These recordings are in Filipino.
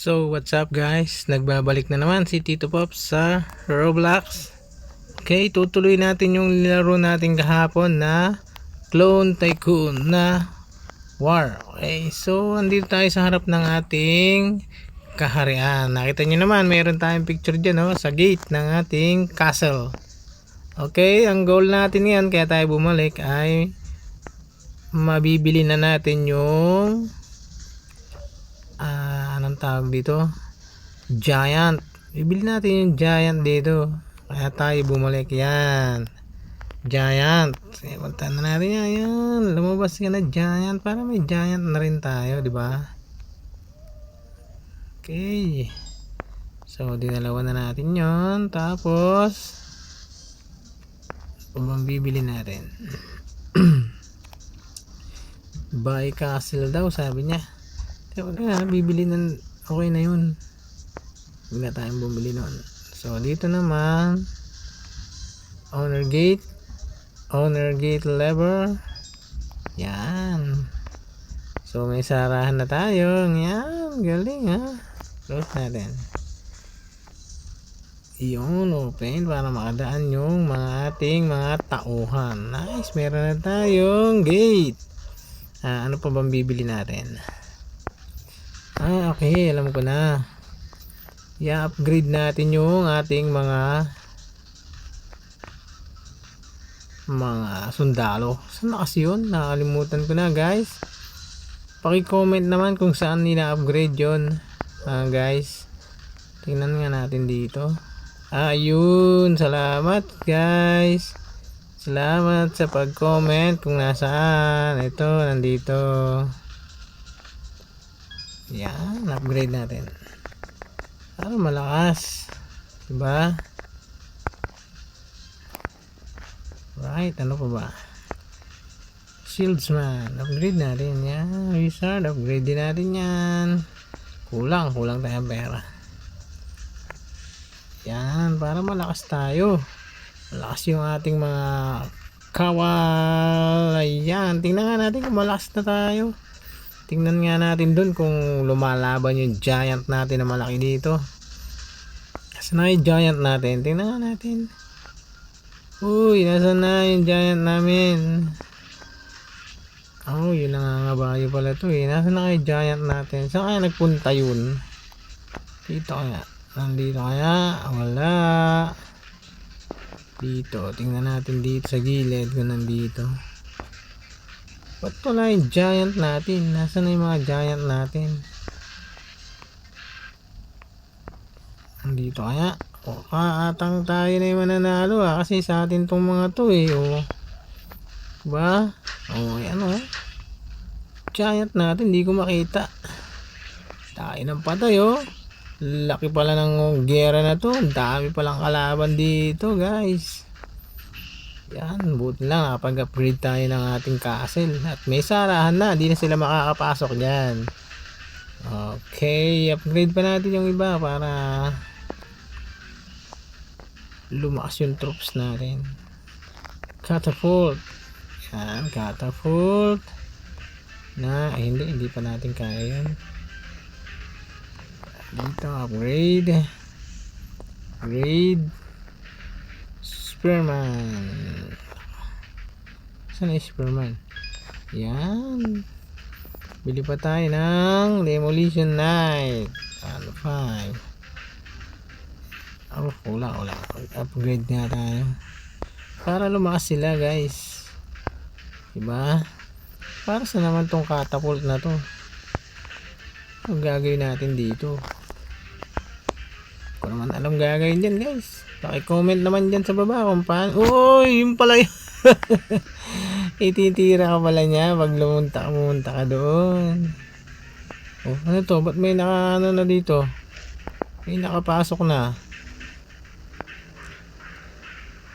So what's up guys, nagbabalik na naman si Tito Pop sa Roblox. Okay, tutuloy natin yung nilaro natin kahapon na Clone Tycoon na War. Okay, so andito tayo sa harap ng ating kaharian. Nakita nyo naman, mayroon tayong picture dyan sa gate ng ating castle. Okay, ang goal natin yan, kaya tayo bumalik, ay mabibili na natin yung anong tawag dito, giant. Bibili natin yung giant dito, kaya tayo bumalik. Yan, giant. Punta na natin yan. Yan, lumabas ka na giant, para may giant na rin tayo, di ba? Okay, so dinalawa na natin yon. Tapos bang bibili natin? Buy castle daw, sabi niya. Kaya bibili ng okay na yun, hindi na tayong bumili nun. So dito naman, owner gate lever. Yan, so may sarahan na tayo. Yan, galing ha. Close natin yun, open para makadaan yung mga ating mga tauhan. Nice, meron na tayong gate. Ano pa bang bibili natin? Okay, alam ko na. I-upgrade natin yung ating mga sundalo. Saan na kasi yun? Nakalimutan ko na guys. Paki-comment naman kung saan nila upgrade yun, guys. Tingnan nga natin dito. Ayun, salamat guys. Salamat sa pag-comment kung nasaan. Ito, nandito. Yan, upgrade natin para malakas, diba? Right, ano pa ba? Shieldsman, upgrade natin yan. Wizard, upgrade din natin yan. Kulang tayong pera. Yan, para malakas tayo. Malakas yung ating mga kawal. Ayan, tingnan nga natin kung malakas na tayo. Tingnan nga natin dun kung lumalaban yung giant natin na malaki dito. Nasaan na yung giant natin? Tingnan nga natin. Uy, nasaan na yung giant namin? Oh, yun nangangabayo pala to eh. Nasaan na yung giant natin? Saan kaya nagpunta yun? Dito kaya? Nandito kaya? Wala. Dito, tingnan natin dito sa gilid kung nandito. Ba't wala yung giant natin? Nasaan na yung mga giant natin? Nandito kaya? Atang tayo na yung mananalo kasi sa atin tong mga to eh. Diba? Yan giant natin, hindi ko makita. Tayo ng patay Laki pala ng gera na to. Dami palang kalaban dito guys. Yan, buti lang nakapag-upgrade tayo ng ating castle. At may sarahan na, hindi na sila makakapasok dyan. Okay, upgrade pa natin yung iba para lumakas yung troops natin. Catapult. Yan, catapult na, hindi pa natin kaya yun. Dito, upgrade Superman. Saan na Superman? Yan, bili pa tayo ng Demolition Knight. 5. Wala. Upgrade nga tayo para lumakas sila guys, diba? Para sa naman tong catapult na to? Ang gagawin natin dito, ko naman alam gagawin dyan guys. Paki-comment naman dyan sa baba kung paano. Uy, yun pala yun. Ititira ka pala niya pag pumunta ka doon. Ano to? Ba't may na dito? May nakapasok na.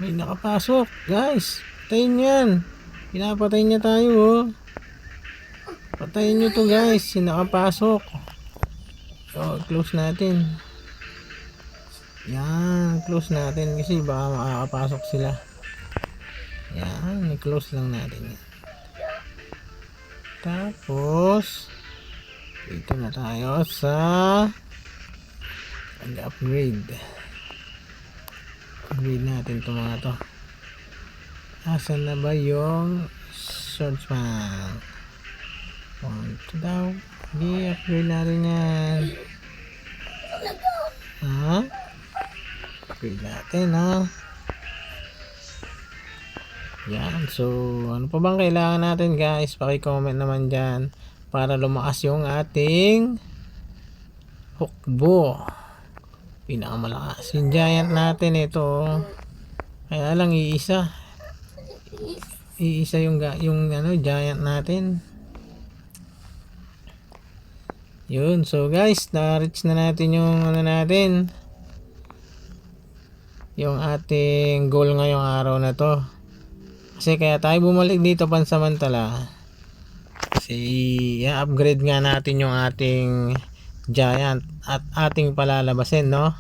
May nakapasok guys. Patayin yan. Pinapatay niya tayo Patayin nyo to guys. Yung nakapasok. So close natin. Yan, close natin kasi baka makakapasok sila. Yan, i-close lang natin yan. Tapos dito na tayo sa Mag-upgrade. Upgrade natin itong mga to. Asan na ba yung swordsman? 1, 2 daw. Hindi, upgrade natin yan. Ha? Upgrade natin, ha? Yan. So, ano pa bang kailangan natin, guys? Paki-comment naman dyan para lumakas yung ating hukbo. Pinakamalakas. Yung giant natin ito. Kaya lang iisa. Iisa yung giant natin. Yun. So guys, na-reach na natin yung natin. Yung ating goal ngayong araw na to. Kasi kaya tayo bumalik dito pansamantala. Kasi i-upgrade nga natin yung ating giant at ating palalabasin, no?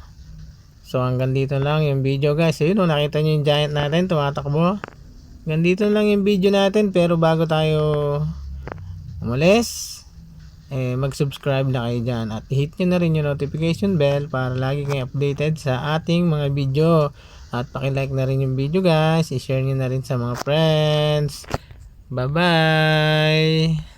So hanggang dito lang yung video, guys. So yun, nakita nyo yung giant natin tumatakbo. Hanggang dito lang yung video natin, pero bago tayo umalis, mag-subscribe na kayo dyan at hit nyo na rin yung notification bell para lagi kayo updated sa ating mga video. At paki-like na rin yung video, guys. I-share nyo na rin sa mga friends. Bye bye.